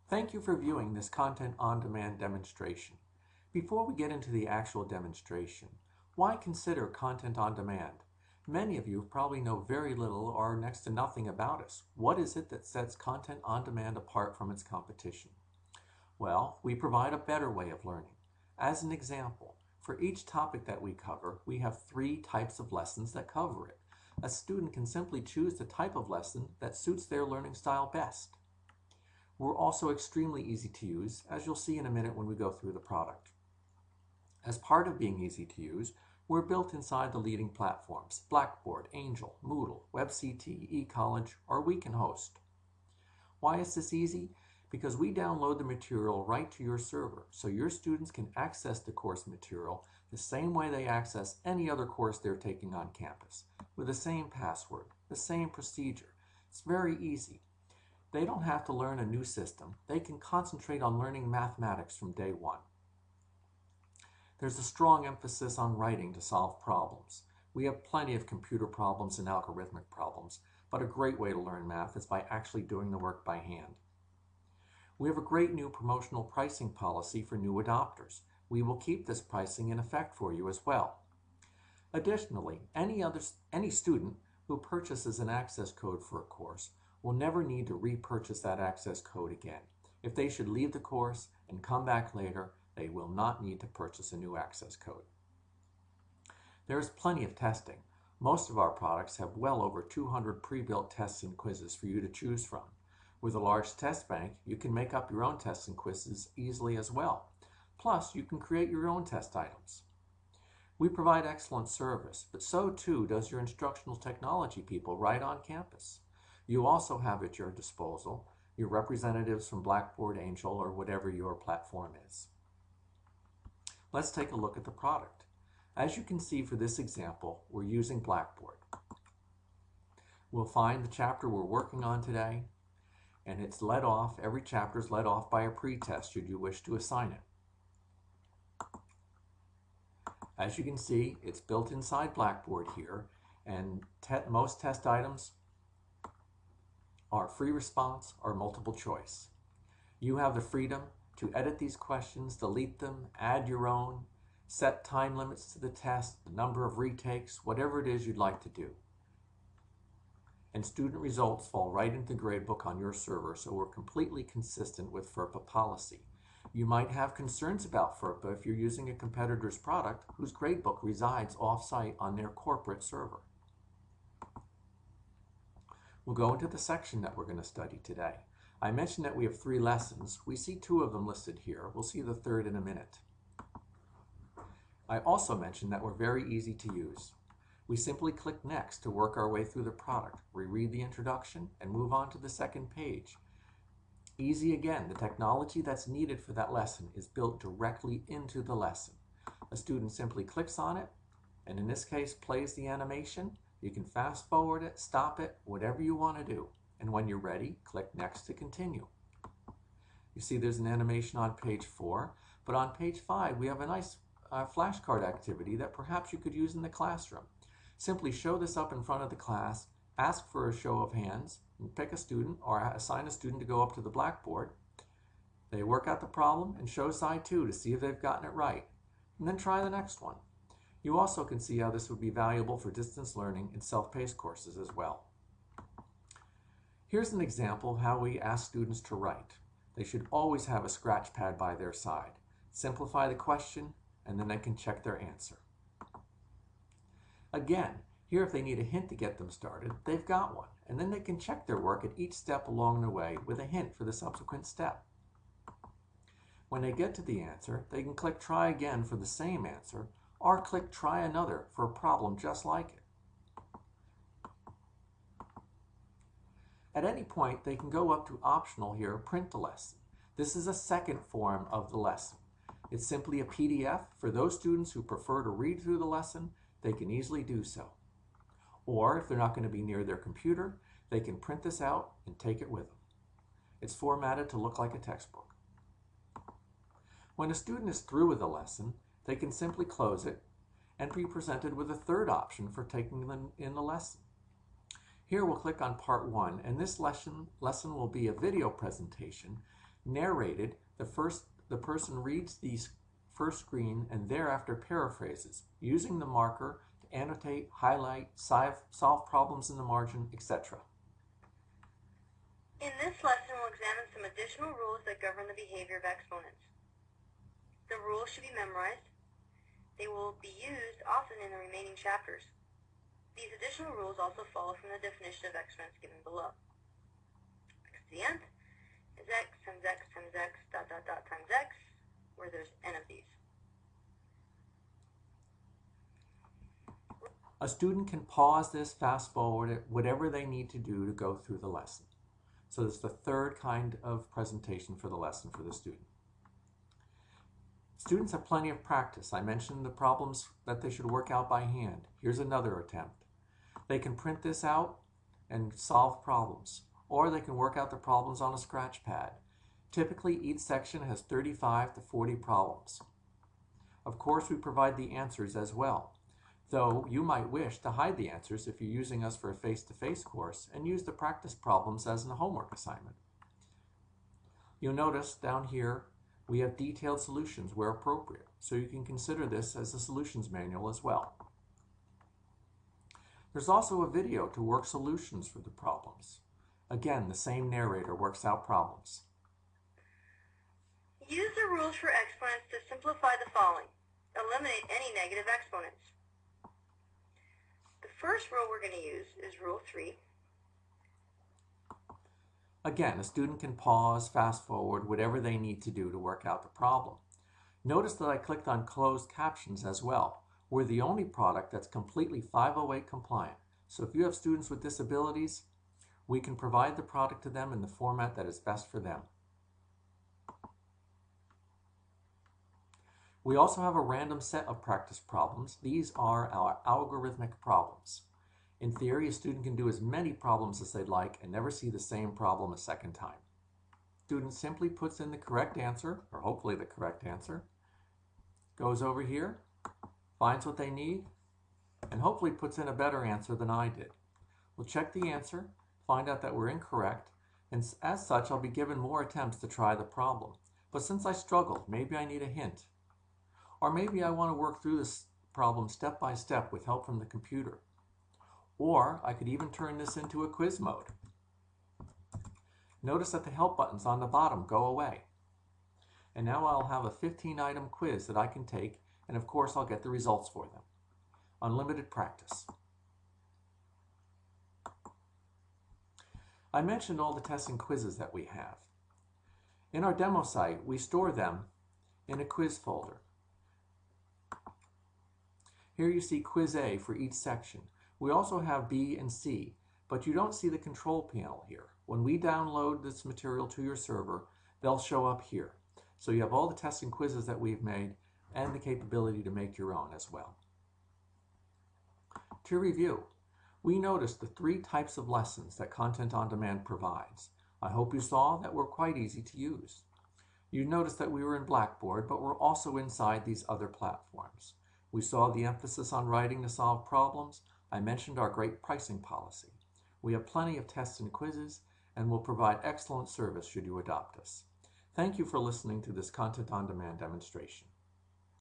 Thank you for viewing this Content on Demand demonstration. Before we get into the actual demonstration, why consider Content on Demand? Many of you probably know very little or next to nothing about us. What is it that sets Content on Demand apart from its competition? Well, we provide a better way of learning. As an example, for each topic that we cover, we have 3 types of lessons that cover it. A student can simply choose the type of lesson that suits their learning style best. We're also extremely easy to use, as you'll see in a minute when we go through the product. As part of being easy to use, we're built inside the leading platforms: Blackboard, Angel, Moodle, WebCT, eCollege, or we can host. Why is this easy? Because we download the material right to your server, so your students can access the course material the same way they access any other course they're taking on campus, with the same password, the same procedure. It's very easy. They don't have to learn a new system. They can concentrate on learning mathematics from day one. There's a strong emphasis on writing to solve problems. We have plenty of computer problems and algorithmic problems, but a great way to learn math is by actually doing the work by hand. We have a great new promotional pricing policy for new adopters. We will keep this pricing in effect for you as well. Additionally, any student who purchases an access code for a course will never need to repurchase that access code again. If they should leave the course and come back later, they will not need to purchase a new access code. There is plenty of testing. Most of our products have well over 200 pre-built tests and quizzes for you to choose from. With a large test bank, you can make up your own tests and quizzes easily as well. Plus, you can create your own test items. We provide excellent service, but so too does your instructional technology people right on campus. You also have at your disposal your representatives from Blackboard, Angel, or whatever your platform is. Let's take a look at the product. As you can see for this example, we're using Blackboard. We'll find the chapter we're working on today, and it's led off, every chapter is led off by a pre-test should you wish to assign it. As you can see, it's built inside Blackboard here, and most test items are free response or multiple choice. You have the freedom to edit these questions, delete them, add your own, set time limits to the test, the number of retakes, whatever it is you'd like to do. And student results fall right into the gradebook on your server, so we're completely consistent with FERPA policy. You might have concerns about FERPA if you're using a competitor's product whose gradebook resides off-site on their corporate server. We'll go into the section that we're going to study today. I mentioned that we have 3 lessons. We see 2 of them listed here. We'll see the 3rd in a minute. I also mentioned that we're very easy to use. We simply click Next to work our way through the product. We read the introduction and move on to the 2nd page. Easy again. The technology that's needed for that lesson is built directly into the lesson. A student simply clicks on it, and in this case plays the animation. You can fast forward it, stop it, whatever you want to do. And when you're ready, click Next to continue. You see there's an animation on page 4, but on page 5 we have a nice flashcard activity that perhaps you could use in the classroom. Simply show this up in front of the class, ask for a show of hands, and pick a student or assign a student to go up to the Blackboard. They work out the problem and show side 2 to see if they've gotten it right, and then try the next one. You also can see how this would be valuable for distance learning and self-paced courses as well. Here's an example of how we ask students to write. They should always have a scratch pad by their side. Simplify the question, and then they can check their answer. Again, here if they need a hint to get them started, they've got one, and then they can check their work at each step along the way with a hint for the subsequent step. When they get to the answer, they can click Try Again for the same answer, or click Try Another for a problem just like it. At any point, they can go up to Optional here, Print the Lesson. This is a second form of the lesson. It's simply a PDF. For those students who prefer to read through the lesson, they can easily do so. Or if they're not going to be near their computer, they can print this out and take it with them. It's formatted to look like a textbook. When a student is through with a lesson, they can simply close it and be presented with a 3rd option for taking them in the lesson. Here we'll click on Part 1, and this lesson will be a video presentation Narrated, the person reads the first screen and thereafter paraphrases, using the marker to annotate, highlight, solve problems in the margin, etc. In this lesson, we'll examine some additional rules that govern the behavior of exponents. The rules should be memorized. They will be used often in the remaining chapters. These additional rules also follow from the definition of exponents given below. X to the nth is x times x times x dot dot dot times x, where there's n of these. A student can pause this, fast forward it, whatever they need to do to go through the lesson. So this is the third kind of presentation for the lesson for the student. Students have plenty of practice. I mentioned the problems that they should work out by hand. Here's another attempt. They can print this out and solve problems, or they can work out the problems on a scratch pad. Typically, each section has 35 to 40 problems. Of course, we provide the answers as well, though you might wish to hide the answers if you're using us for a face-to-face course and use the practice problems as a homework assignment. You'll notice down here we have detailed solutions where appropriate, so you can consider this as a solutions manual as well. There's also a video to work solutions for the problems. Again, the same narrator works out problems. Use the rules for exponents to simplify the following. Eliminate any negative exponents. The first rule we're going to use is Rule 3. Again, a student can pause, fast forward, whatever they need to do to work out the problem. Notice that I clicked on closed captions as well. We're the only product that's completely 508 compliant. So if you have students with disabilities, we can provide the product to them in the format that is best for them. We also have a random set of practice problems. These are our algorithmic problems. In theory, a student can do as many problems as they'd like and never see the same problem a second time. Student simply puts in the correct answer, or hopefully the correct answer, goes over here, finds what they need, and hopefully puts in a better answer than I did. We'll check the answer, find out that we're incorrect, and as such, I'll be given more attempts to try the problem. But since I struggled, maybe I need a hint. Or maybe I want to work through this problem step by step with help from the computer. Or I could even turn this into a quiz mode. Notice that the help buttons on the bottom go away. And now I'll have a 15-item quiz that I can take, and of course I'll get the results for them. Unlimited practice. I mentioned all the tests and quizzes that we have. In our demo site, we store them in a quiz folder. Here you see Quiz A for each section. We also have B and C, but you don't see the control panel here. When we download this material to your server, they'll show up here. So you have all the tests and quizzes that we've made and the capability to make your own as well. To review, we noticed the 3 types of lessons that Content on Demand provides. I hope you saw that we're quite easy to use. You noticed that we were in Blackboard, but we're also inside these other platforms. We saw the emphasis on writing to solve problems. I mentioned our great pricing policy. We have plenty of tests and quizzes, and will provide excellent service should you adopt us. Thank you for listening to this Content on Demand demonstration.